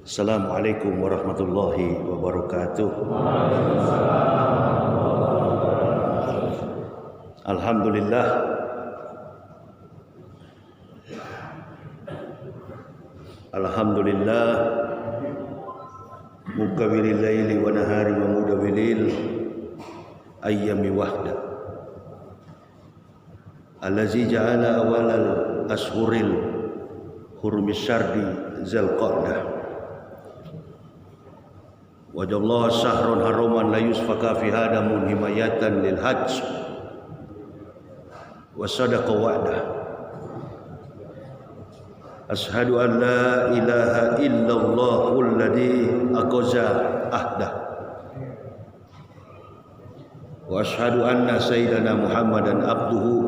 Assalamualaikum warahmatullahi wabarakatuh. Alhamdulillah, Alhamdulillah, mukawwiril laili wa nahari wa mudawwiril ayyami wahda, allazi ja'ala awalal ashuril hurumis syardi zal qa'dah wa jalla syahrun haraman la yusfaka fi hadamun himayatan lil hajj wa sadaqa wa'dah. Ashhadu an la ilaha illallahul ladzi aqaza ahdah wa ashhadu anna sayyidana Muhammadan abduhu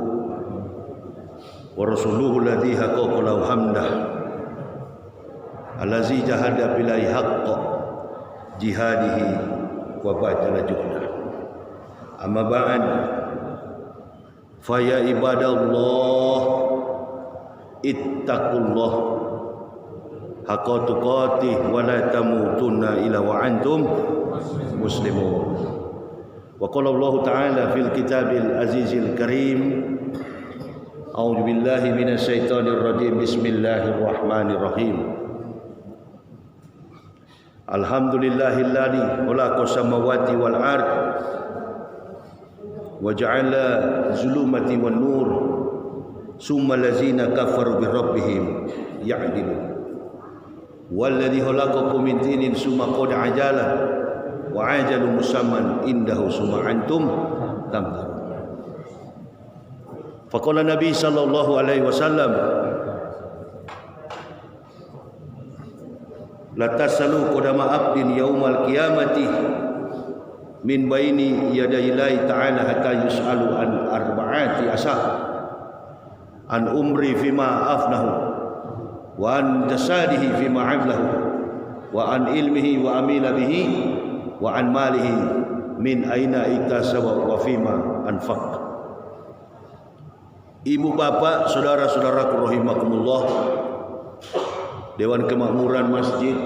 wa rasuluhu alladzi haqqaqa lahu hamdah allazi jahada billahi haqqa jihadihi wa badala juhdah. Amma ba'd, fa ya ibadallah ittaqullah haqqa tuqatih wa la tamutunna illa wa antum muslimun. Wa qala Allah ta'ala fil kitabil azizil karim, a'udzu billahi minasy syaithanir rajim, bismillahirrahmanirrahim. Alhamdulillahilladzi khalaqa samawati wal ard wa ja'ala zulumati wan nur summa allazina kafaru bi rabbihim ya'dilun walladzi khalaqakum min tinin summa qad ajala wa ajalu musamman indahu summa antum tamtarun. Faqala Nabi sallallahu alaihi wasallam, la tasalu qadama abdin yaumal qiyamati min baini yadayillahi ta'ala hatta yus'alu an arba'ati asah an umri fima afnahu wa an jasadihi fima amlahu wa an ilmihi wa amila bihi wa an malihi min aina iktasaba wa fima anfaq. Ibu bapak, saudara-saudaraku rahimakumullah, Dewan Kemakmuran Masjid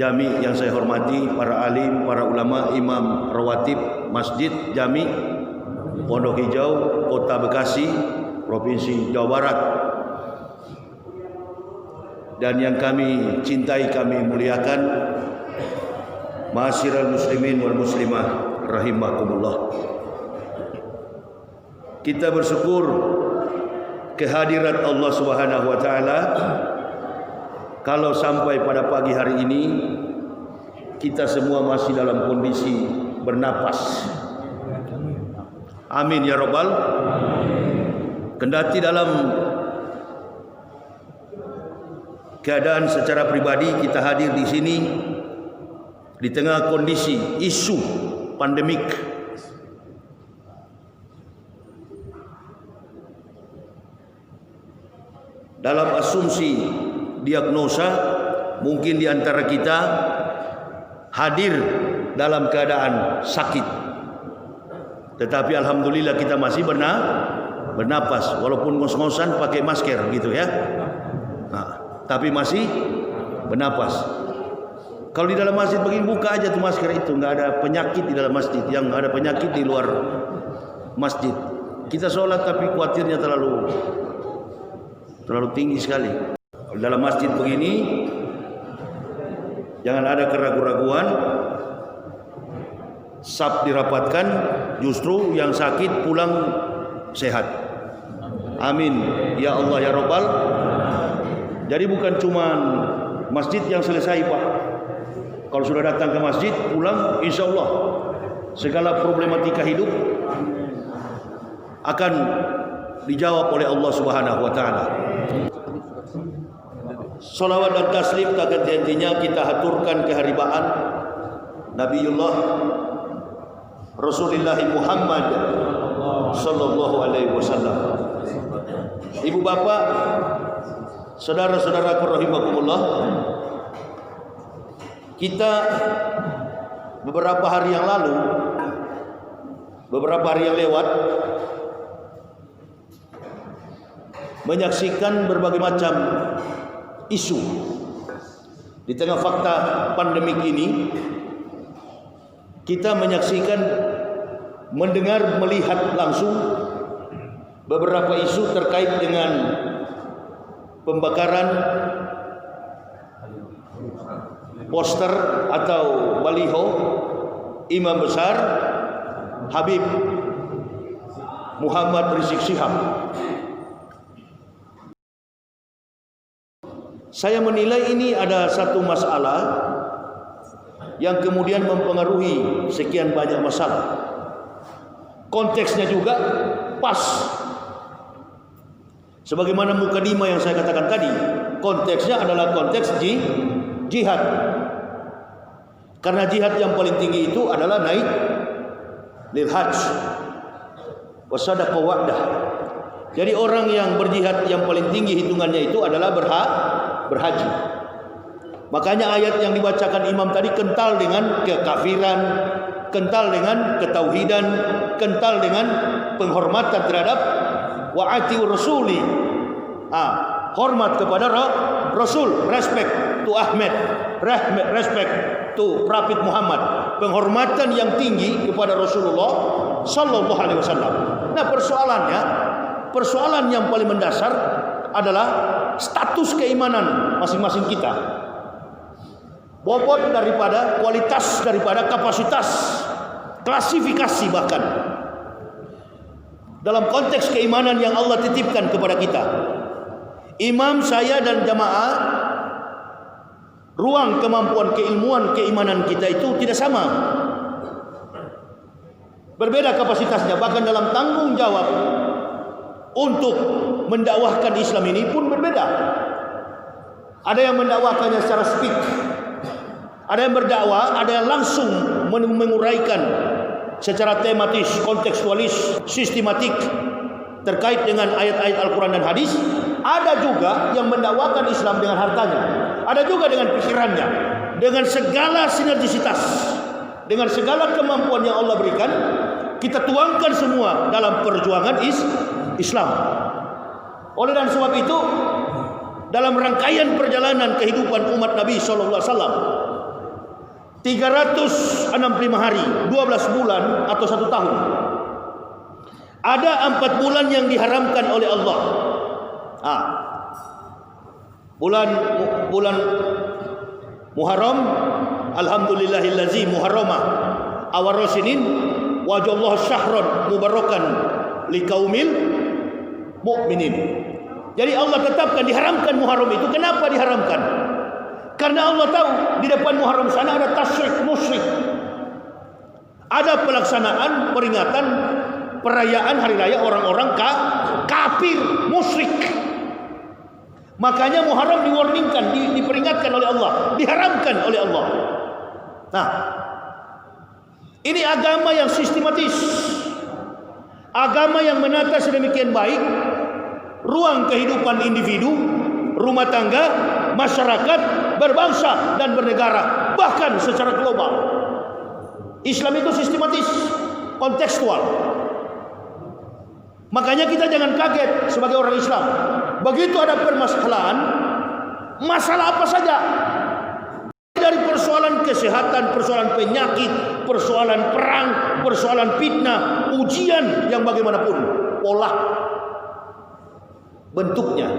Jami yang saya hormati, para alim, para ulama, imam rawatib Masjid Jami Pondok Hijau, Kota Bekasi, Provinsi Jawa Barat, dan yang kami cintai, kami muliakan, ma'asyiral muslimin wal muslimah rahimakumullah. Kita bersyukur kehadirat Allah Subhanahu wa taala kalau sampai pada pagi hari ini kita semua masih dalam kondisi bernapas. Amin ya rabbal. Kendati dalam keadaan secara pribadi kita hadir di sini di tengah kondisi isu pandemik, dalam asumsi diagnosa mungkin di antara kita hadir dalam keadaan sakit, tetapi alhamdulillah kita masih bernapas walaupun ngos-ngosan pakai masker gitu ya. Tapi masih bernapas. Kalau di dalam masjid begini buka aja tuh masker itu, nggak ada penyakit di dalam masjid, yang ada penyakit di luar masjid. Kita sholat tapi khawatirnya terlalu tinggi sekali. Dalam masjid begini jangan ada keraguan-raguan, saf dirapatkan, justru yang sakit pulang sehat. Amin ya Allah ya Rabbal. Jadi bukan cuma masjid yang selesai Pak. Kalau sudah datang ke masjid, pulang insya Allah segala problematika hidup akan dijawab oleh Allah Subhanahu wa taala. Salawat dan taslim tak henti-hentinya kita haturkan keharibaan Nabiullah Rasulullah Muhammad sallallahu alaihi wasallam. Ibu bapak, saudara-saudaraku rahimakumullah, kita beberapa hari yang lewat menyaksikan berbagai macam isu Di tengah fakta pandemik ini, kita menyaksikan, mendengar, melihat langsung beberapa isu terkait dengan pembakaran poster atau baliho Imam besar Habib Muhammad Rizik Syihab. Saya menilai ini ada satu masalah yang kemudian mempengaruhi sekian banyak masalah. Konteksnya juga pas. Sebagaimana mukadimah yang saya katakan tadi, konteksnya adalah konteks jihad. Karena jihad yang paling tinggi itu adalah naik lil hajj wa sadaqa wa'dah. Jadi orang yang berjihad yang paling tinggi hitungannya itu adalah berhaji. Makanya ayat yang dibacakan imam tadi kental dengan kekafiran, kental dengan ketauhidan, kental dengan penghormatan terhadap wa'ati rasuli. Hormat kepada Rasul, respect to Ahmad, respect to Prophet Muhammad, penghormatan yang tinggi kepada Rasulullah sallallahu alaihi wasallam. Nah, persoalan yang paling mendasar adalah status keimanan masing-masing kita. Bobot daripada kualitas, daripada kapasitas, klasifikasi bahkan dalam konteks keimanan yang Allah titipkan kepada kita. Imam, saya dan jamaah, ruang kemampuan keilmuan keimanan kita itu tidak sama. Berbeda kapasitasnya, bahkan dalam tanggung jawab untuk mendakwahkan Islam ini pun berbeda. Ada yang mendakwahkannya secara speak, ada yang berdakwah, ada yang langsung menguraikan secara tematis, kontekstualis, sistematik terkait dengan ayat-ayat Al-Quran dan hadis. Ada juga yang mendakwakan Islam dengan hartanya, ada juga dengan pikirannya, dengan segala sinergisitas, dengan segala kemampuan yang Allah berikan, kita tuangkan semua dalam perjuangan Islam. Oleh dan sebab itu, dalam rangkaian perjalanan kehidupan umat Nabi SAW, 365 hari, 12 bulan atau 1 tahun, ada 4 bulan yang diharamkan oleh Allah. Bulan Muharram, alhamdulillahillazi muharrama awarosinin wajallahu syahran mubarakan liqaumil mu'minin. Jadi Allah tetapkan diharamkan Muharram itu. Kenapa diharamkan? Karena Allah tahu di depan Muharram sana ada tasyrik musyrik, ada pelaksanaan peringatan perayaan hari raya orang-orang kafir musyrik. Makanya Muharram diwarningkan, diperingatkan oleh Allah, diharamkan oleh Allah. Nah, ini agama yang sistematis, agama yang menata sedemikian baik ruang kehidupan individu, rumah tangga, masyarakat, berbangsa dan bernegara, bahkan secara global. Islam itu sistematis, kontekstual. Makanya kita jangan kaget sebagai orang Islam, begitu ada permasalahan, masalah apa saja, dari persoalan kesehatan, persoalan penyakit, persoalan perang, persoalan fitnah, ujian yang bagaimanapun pola bentuknya,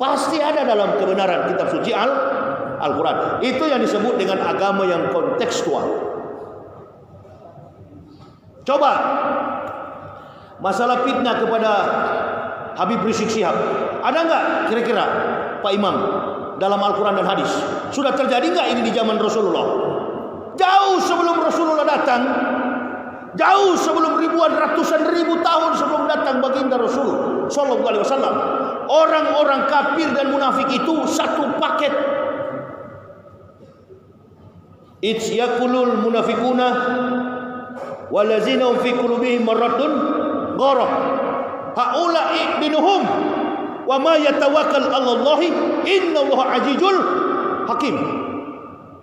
pasti ada dalam kebenaran kitab suci Al-Quran. Itu yang disebut dengan agama yang kontekstual. Coba masalah fitnah kepada Habib Rizik Syihab, ada enggak kira-kira Pak Imam dalam Al-Quran dan hadis? Sudah terjadi enggak ini di zaman Rasulullah? Jauh sebelum Rasulullah datang, jauh sebelum ribuan, ratusan ribu tahun sebelum datang baginda Rasul sallallahu alaihi wasallam, orang-orang kafir dan munafik itu satu paket. It's yakulul munafikuna walazina fi qulubihim maradun gharab haula'i dinuhum wa ma yatawakkal 'alallahi innallaha azizul hakim.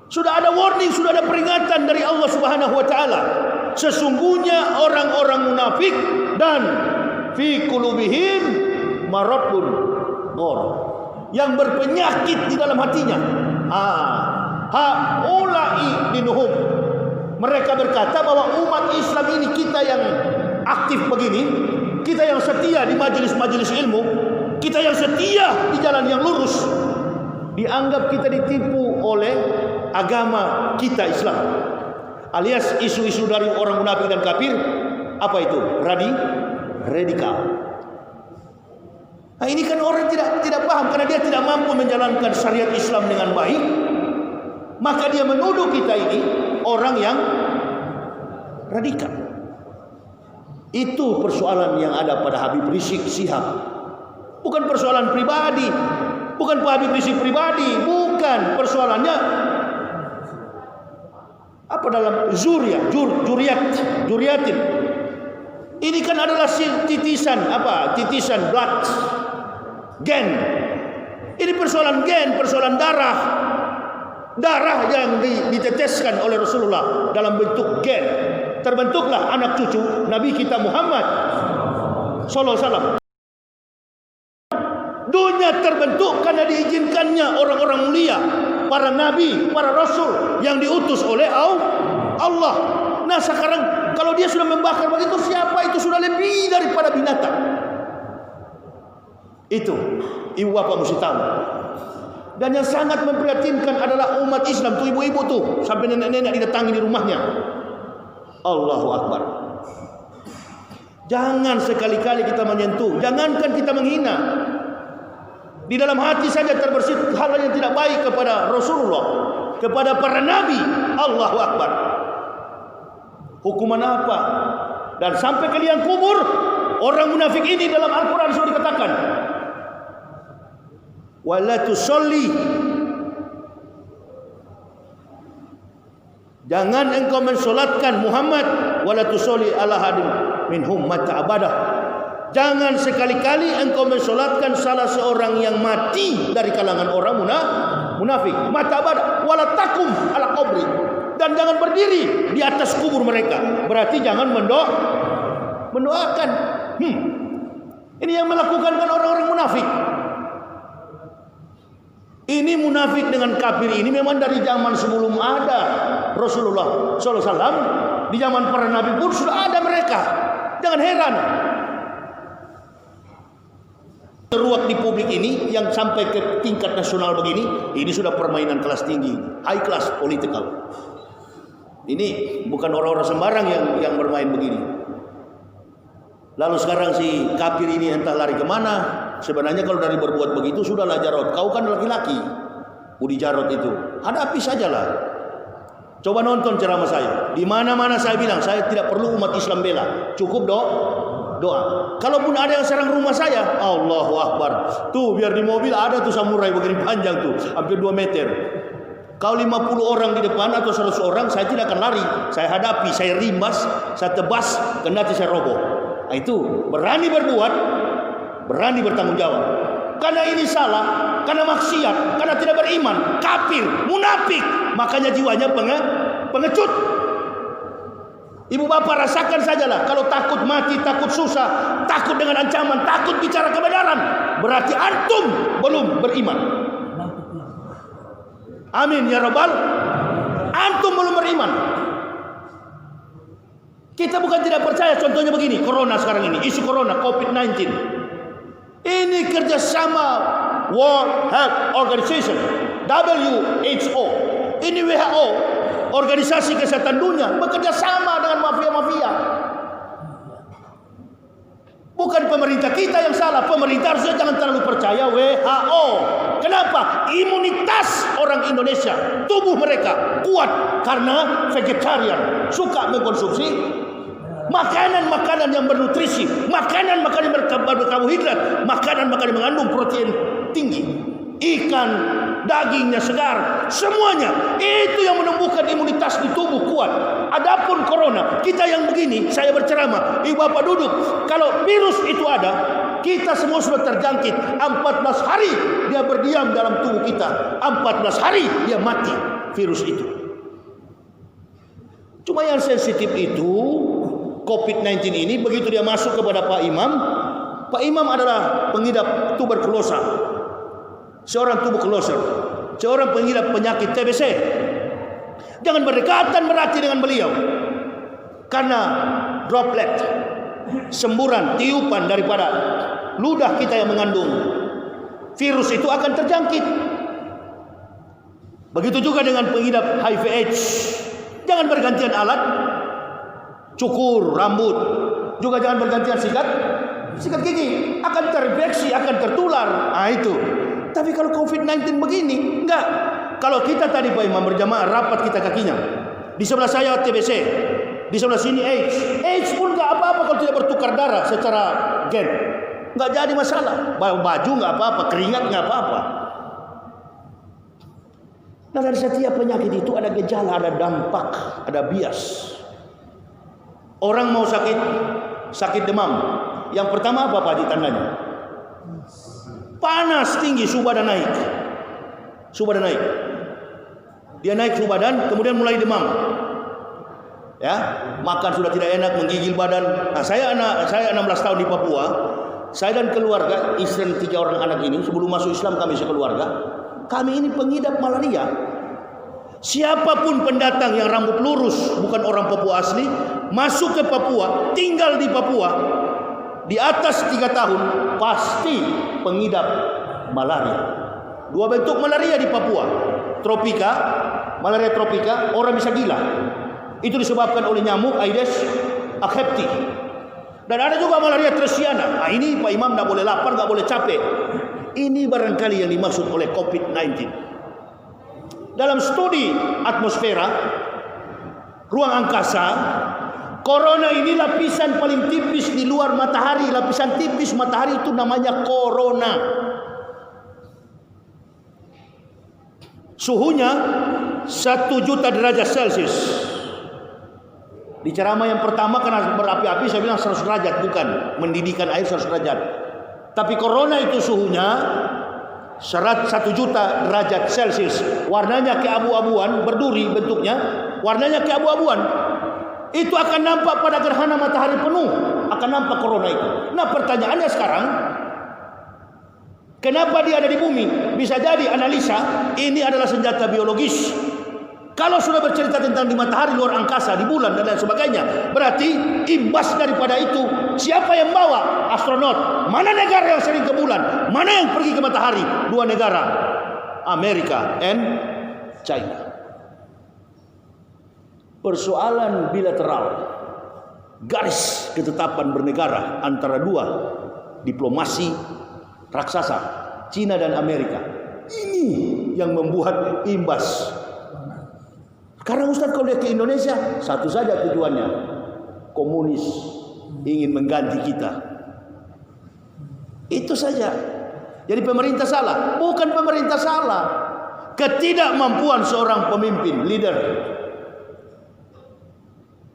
Sudah ada warning, sudah ada peringatan dari Allah Subhanahu wa taala. Sesungguhnya orang-orang munafik dan fi qulubihim maradun gharab, yang berpenyakit di dalam hatinya. Haula'i dinuhum. Mereka berkata bahwa umat Islam ini, kita yang aktif begini, kita yang setia di majelis-majelis ilmu, kita yang setia di jalan yang lurus, dianggap kita ditipu oleh agama kita Islam. Alias isu-isu dari orang munafik dan kafir, apa itu? Radikal. Nah, ini kan orang tidak paham karena dia tidak mampu menjalankan syariat Islam dengan baik. Maka dia menuduh kita ini orang yang radikal. Itu persoalan yang ada pada Habib Rizik Syihab. Bukan persoalan pribadi, bukan Pak Habib Rizik pribadi, bukan persoalannya apa dalam Zuriatin. Ini kan adalah titisan blood gen. Ini persoalan gen, persoalan darah yang diteteskan oleh Rasulullah dalam bentuk gen. Terbentuklah anak cucu Nabi kita Muhammad sallallahu alaihi wasallam. Dunia terbentuk karena diizinkannya orang-orang mulia, para nabi, para rasul yang diutus oleh Allah. Nah, sekarang kalau dia sudah membakar begitu, siapa itu sudah lebih daripada binatang. Itu ibu bapak mesti tahu. Dan yang sangat memprihatinkan adalah umat Islam tuh, ibu-ibu tuh sampai nenek-nenek didatangi di rumahnya. Allahu Akbar. Jangan sekali-kali kita menyentuh, jangankan kita menghina. Di dalam hati saja terbersit hal yang tidak baik kepada Rasulullah, kepada para nabi. Allahu Akbar. Hukuman apa? Dan sampai ke liang kubur, orang munafik ini dalam Al-Quran sudah dikatakan, wala tusolli, jangan engkau mensolatkan Muhammad, wala tusolli ala hadin minhum mata abadah. Jangan sekali-kali engkau mensolatkan salah seorang yang mati dari kalangan orang munafik. Mata abadah, wala takum ala qabri, dan jangan berdiri di atas kubur mereka. Berarti jangan mendoakan. Ini yang melakukan kan orang-orang munafik. Ini munafik dengan kafir ini memang dari zaman sebelum ada Rasulullah SAW. Di zaman para nabi pun sudah ada mereka. Jangan heran. Ruak di publik ini yang sampai ke tingkat nasional begini, ini sudah permainan kelas tinggi, high class political. Ini bukan orang-orang sembarang yang bermain begini. Lalu sekarang si kafir ini entah lari kemana. Sebenarnya kalau dari berbuat begitu sudahlah Jarod. Kau kan laki-laki, Budi Jarod itu. Hadapi sajalah. Coba nonton ceramah saya. Di mana-mana saya bilang saya tidak perlu umat Islam bela. Cukup doa. Kalaupun ada yang serang rumah saya, Allahu Akbar. Tuh biar di mobil ada tuh samurai begini panjang tuh, hampir 2 meter. Kalau 50 orang di depan atau 100 orang, saya tidak akan lari. Saya hadapi, saya rimbas, saya tebas, kendati saya roboh. Nah, itu berani berbuat, berani bertanggung jawab. Karena ini salah, karena maksiat, karena tidak beriman, kafir, munafik, makanya jiwanya pengecut. Ibu bapak rasakan sajalah, kalau takut mati, takut susah, takut dengan ancaman, takut bicara kebenaran, berarti antum belum beriman. Amin ya rabbal. Antum belum beriman. Kita bukan tidak percaya, contohnya begini, corona sekarang ini, isu corona, COVID-19. Ini kerjasama World Health Organization, WHO, ini WHO, Organisasi Kesehatan Dunia, bekerja sama dengan mafia-mafia. Bukan pemerintah kita yang salah. Pemerintah harusnya jangan terlalu percaya WHO. Kenapa? Imunitas orang Indonesia, tubuh mereka kuat karena vegetarian, suka mengkonsumsi makanan-makanan yang bernutrisi, makanan-makanan berkarbohidrat, makanan-makanan mengandung protein tinggi, ikan, dagingnya segar, semuanya itu yang menumbuhkan imunitas di tubuh kuat. Adapun corona, kita yang begini, saya berceramah, ibu bapak duduk, kalau virus itu ada, kita semua sudah terjangkit. 14 hari dia berdiam dalam tubuh kita, 14 hari dia mati virus itu. Cuma yang sensitif itu COVID-19 ini, begitu dia masuk kepada Pak Imam adalah pengidap tuberkulosa. seorang tuberkulosis, seorang pengidap penyakit TBC, jangan berdekatan berarti dengan beliau, karena droplet, semburan, tiupan daripada ludah kita yang mengandung virus itu akan terjangkit. Begitu juga dengan pengidap HIV/AIDS, jangan bergantian alat cukur rambut, juga jangan bergantian sikat gigi, akan terinfeksi, akan tertular. Itu. Tapi kalau COVID-19 begini, enggak. Kalau kita tadi Pak Imam berjamaah rapat kita kakinya, di sebelah saya TBC, di sebelah sini AIDS pun enggak apa-apa kalau tidak bertukar darah secara gen, enggak jadi masalah. Baju enggak apa-apa, keringat enggak apa-apa. Nah, dari setiap penyakit itu ada gejala, ada dampak, ada bias. Orang mau sakit demam, yang pertama apa Pak Haji tandanya? Panas tinggi, suhu badan naik. Dia naik suhu badan, kemudian mulai demam. Ya, makan sudah tidak enak, menggigil badan. Nah, saya 16 tahun di Papua. Saya dan keluarga, istri 3 orang anak ini, sebelum masuk Islam kami sekeluarga, kami ini pengidap malaria. Siapapun pendatang yang rambut lurus, bukan orang Papua asli, masuk ke Papua, tinggal di Papua, di atas 3 tahun, pasti pengidap malaria. 2 bentuk malaria di Papua. Malaria tropika, orang bisa gila. Itu disebabkan oleh nyamuk Aedes aegypti. Dan ada juga malaria tersiana. Nah, ini Pak Imam tidak boleh lapar, tidak boleh capek. Ini barangkali yang dimaksud oleh COVID-19. Dalam studi atmosfera, ruang angkasa, corona ini lapisan paling tipis di luar matahari. Lapisan tipis matahari itu namanya corona. Suhunya 1 juta derajat Celcius. Di ceramah yang pertama karena berapi-api saya bilang 100 derajat, bukan mendidihkan air 100 derajat. Tapi corona itu suhunya 1 juta derajat Celcius. Warnanya keabu-abuan, berduri bentuknya, warnanya keabu-abuan. Itu akan nampak pada gerhana matahari penuh, akan nampak corona itu. Nah, pertanyaannya sekarang, kenapa dia ada di bumi? Bisa jadi analisa ini adalah senjata biologis. Kalau sudah bercerita tentang di matahari, luar angkasa, di bulan dan lain sebagainya, berarti imbas daripada itu siapa yang bawa astronot? Mana negara yang sering ke bulan? Mana yang pergi ke matahari? 2 negara, Amerika and China. Persoalan bilateral, garis ketetapan bernegara antara 2 diplomasi raksasa, China dan Amerika. Ini yang membuat imbas. Sekarang Ustaz kalau dia ke Indonesia, satu saja tujuannya, komunis ingin mengganti kita. Itu saja. Jadi pemerintah salah? Bukan pemerintah salah. Ketidakmampuan seorang pemimpin, leader,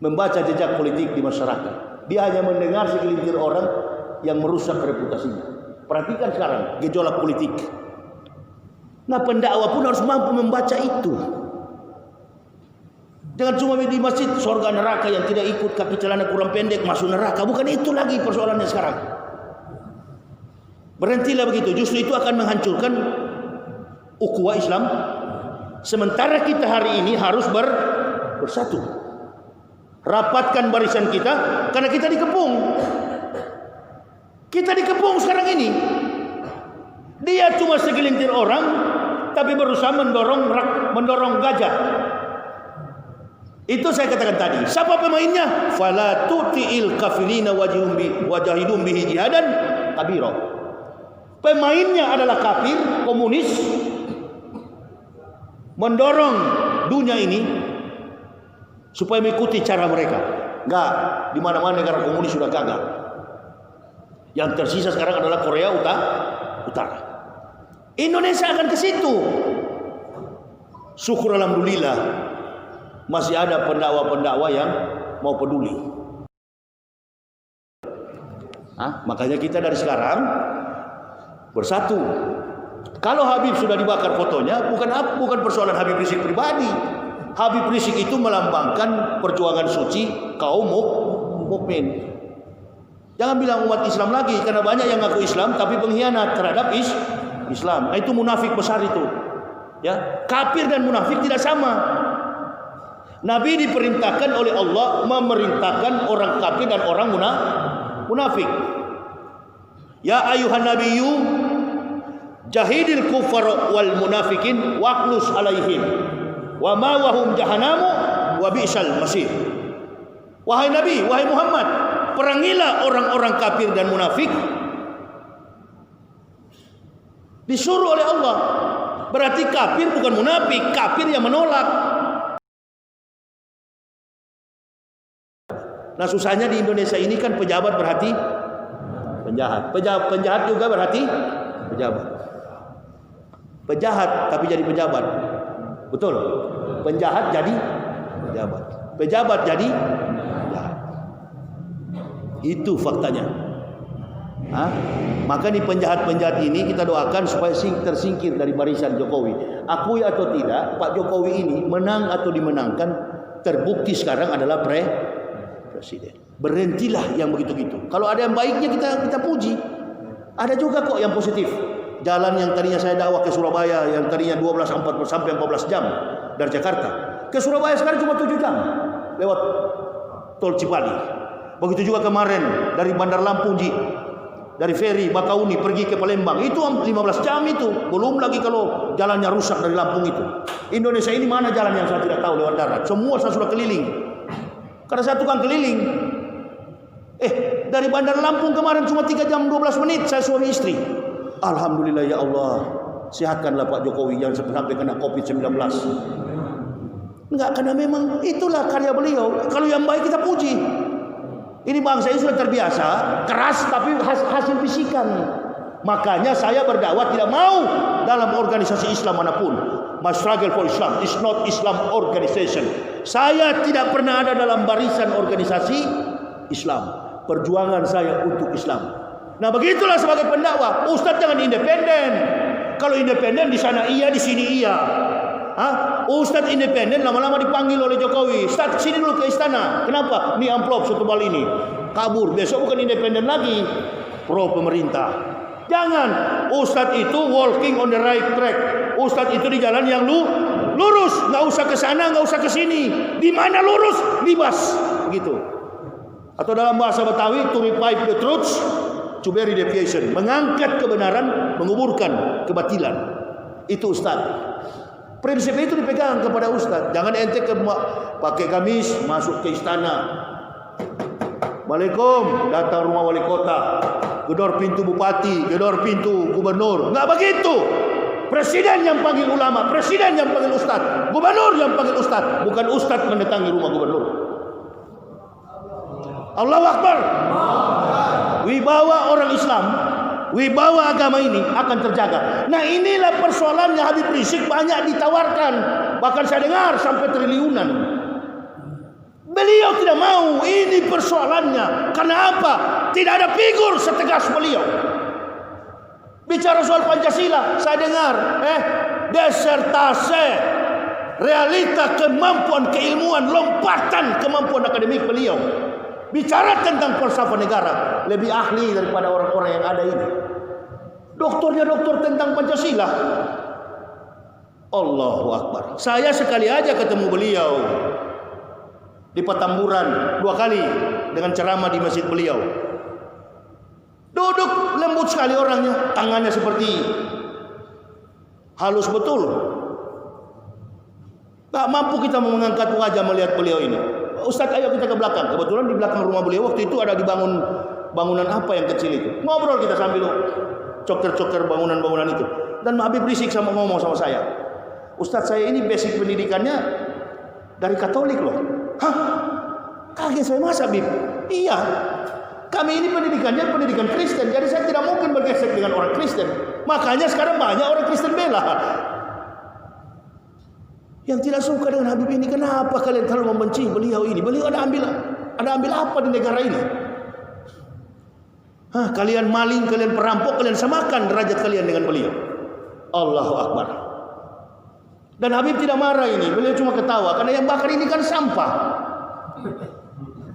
membaca jejak politik di masyarakat. Dia hanya mendengar segelintir orang yang merusak reputasinya. Perhatikan sekarang gejolak politik. Nah, pendakwa pun harus mampu membaca itu. Jangan cuma di masjid surga neraka, yang tidak ikut kaki celana kurang pendek masuk neraka. Bukan itu lagi persoalannya sekarang. Berhentilah begitu. Justru itu akan menghancurkan ukhuwah Islam. Sementara kita hari ini harus bersatu. Rapatkan barisan kita, karena kita dikepung. Kita dikepung sekarang ini. Dia cuma segelintir orang, tapi berusaha mendorong gajah. Itu saya katakan tadi. Siapa pemainnya? Fala tuti'il kafirina wajahidum bihi jihadan kabira. Pemainnya adalah kafir, komunis, mendorong dunia ini supaya mengikuti cara mereka. Enggak, di mana-mana negara komunis sudah gagal. Yang tersisa sekarang adalah Korea Utara. Indonesia akan ke situ. Syukur alhamdulillah masih ada pendakwa-pendakwa yang mau peduli. Makanya kita dari sekarang bersatu. Kalau Habib sudah dibakar fotonya, bukan persoalan Habib Rizik pribadi. Habib Rizik itu melambangkan perjuangan suci kaum mukmin. Jangan bilang umat Islam lagi, karena banyak yang ngaku Islam tapi pengkhianat terhadap Islam. Itu munafik besar itu. Ya, kafir dan munafik tidak sama. Nabi diperintahkan oleh Allah memerintahkan orang kafir dan orang munafik. Ya ayuhan nabiyyu jahidil kufar wal munafikin waqlus alaihim wa ma wahum jahannamu wa bi'sal masir. Wahai Nabi, wahai Muhammad, perangilah orang-orang kafir dan munafik. Disuruh oleh Allah. Berarti kafir bukan munafik, kafir yang menolak. Nah susahnya di Indonesia ini kan pejabat berarti penjahat. Penjahat juga berarti pejabat. Penjahat tapi jadi pejabat. Betul? Penjahat jadi pejabat. Pejabat jadi penjahat. Itu faktanya. Maka nih penjahat-penjahat ini kita doakan supaya tersingkir dari barisan Jokowi. Akui atau tidak, Pak Jokowi ini menang atau dimenangkan, terbukti sekarang adalah presiden. Berhentilah yang begitu-gitu. Kalau ada yang baiknya kita puji. Ada juga kok yang positif. Jalan yang tadinya saya dakwah ke Surabaya, yang tadinya 12 sampai 14 jam dari Jakarta ke Surabaya, sekarang cuma 7 jam lewat tol Cipali. Begitu juga kemarin dari Bandar Lampung, dari feri Bakauni pergi ke Palembang, itu 15 jam itu. Belum lagi kalau jalannya rusak dari Lampung itu. Indonesia ini mana jalan yang saya tidak tahu lewat darat. Semua saya sudah keliling. Karena saya tukang keliling. Dari Bandar Lampung kemarin cuma 3 jam 12 menit saya suami istri. Alhamdulillah ya Allah. Sehatkanlah Pak Jokowi jangan sampai kena Covid-19. Enggak, karena memang itulah karya beliau. Kalau yang baik kita puji. Ini bangsa ini sudah terbiasa keras tapi hasil bisikan. Makanya saya berdakwah tidak mau dalam organisasi Islam manapun. My struggle for Islam is not Islam organization. Saya tidak pernah ada dalam barisan organisasi Islam. Perjuangan saya untuk Islam. Nah begitulah sebagai pendakwah. Ustadz jangan independen. Kalau independen di sana iya, di sini iya. Ustadz independen lama-lama dipanggil oleh Jokowi. Ustadz sini dulu ke istana. Kenapa? Ini amplop satu bal ini. Kabur. Besok bukan independen lagi. Pro pemerintah. Jangan. Ustadz itu walking on the right track. Ustadz itu di jalan yang lurus. Nggak usah ke sana, nggak usah ke sini. Di mana lurus? Libas. Begitu. Atau dalam bahasa Betawi, to revive the truth, to bury deviation. Mengangkat kebenaran, menguburkan kebatilan. Itu Ustadz. Prinsip itu dipegang kepada Ustadz. Jangan ente pakai gamis masuk ke istana. Waalaikum, datang rumah wali kota, gedor pintu bupati, gedor pintu gubernur. Nggak begitu. Presiden yang panggil ulama, presiden yang panggil Ustadz, gubernur yang panggil Ustadz, bukan Ustadz mendatangi rumah gubernur. Allahu Akbar. Wibawa orang Islam, wibawa agama ini akan terjaga. Nah inilah persoalannya Habib Rizik banyak ditawarkan. Bahkan saya dengar sampai triliunan. Beliau tidak mau. Ini persoalannya. Karena apa? Tidak ada figur setegas beliau. Bicara soal Pancasila, saya dengar disertasi realita kemampuan keilmuan, lompatan kemampuan akademik beliau. Bicara tentang falsafah negara lebih ahli daripada orang-orang yang ada ini. Doktornya doktor tentang Pancasila. Allahu Akbar. Saya sekali aja ketemu beliau di Petamburan 2 kali dengan ceramah di masjid beliau. Duduk lembut sekali orangnya, tangannya seperti halus betul. Tak mampu kita mengangkat wajah melihat beliau ini. Ustaz, ayo kita ke belakang. Kebetulan di belakang rumah beliau waktu itu ada dibangun bangunan apa yang kecil itu. Ngobrol kita sambil coker-coker bangunan-bangunan itu. Dan Habib Rizik sama ngomong sama saya, Ustaz, saya ini basic pendidikannya dari Katolik loh. Hah? Kaget saya, masa Habib? Iya. Kami ini pendidikannya pendidikan Kristen. Jadi saya tidak mungkin bergesek dengan orang Kristen. Makanya sekarang banyak orang Kristen bela. Yang tidak suka dengan Habib ini, kenapa kalian terlalu membenci beliau ini? Beliau ada ambil apa di negara ini? Kalian maling, kalian perampok, kalian samakan derajat kalian dengan beliau. Allahu Akbar. Dan Habib tidak marah ini, beliau cuma ketawa karena yang bakar ini kan sampah.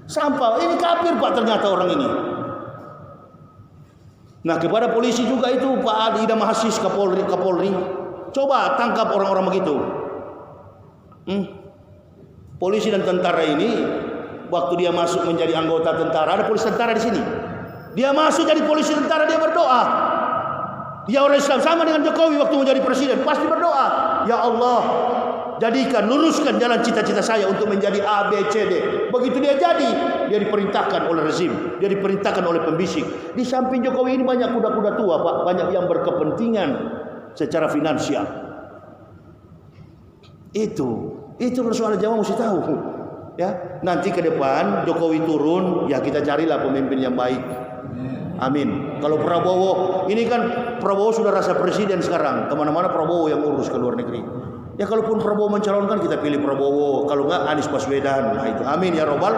Sampah, ini kafir Pak ternyata orang ini. Nah, kepada polisi juga itu, Pak Idam Hasis Kapolri, coba tangkap orang-orang begitu. Polisi dan tentara ini, waktu dia masuk menjadi anggota tentara, ada polisi tentara di sini. Dia masuk jadi polisi tentara, dia berdoa. Dia orang Islam, sama dengan Jokowi waktu menjadi presiden, pasti berdoa, ya Allah, jadikan, luruskan jalan cita-cita saya untuk menjadi A, B, C, D. Begitu dia jadi, dia diperintahkan oleh rezim, dia diperintahkan oleh pembisik. Di samping Jokowi ini banyak kuda-kuda tua, Pak, banyak yang berkepentingan secara finansial. Itu persoalan Jawa mesti tahu. Ya, nanti ke depan Jokowi turun, ya kita carilah pemimpin yang baik. Amin. Kalau Prabowo, ini kan Prabowo sudah rasa presiden sekarang, kemana-mana Prabowo yang urus ke luar negeri. Ya kalaupun Prabowo mencalonkan, kita pilih Prabowo. Kalau enggak Anies Baswedan. Nah itu. Amin ya robbal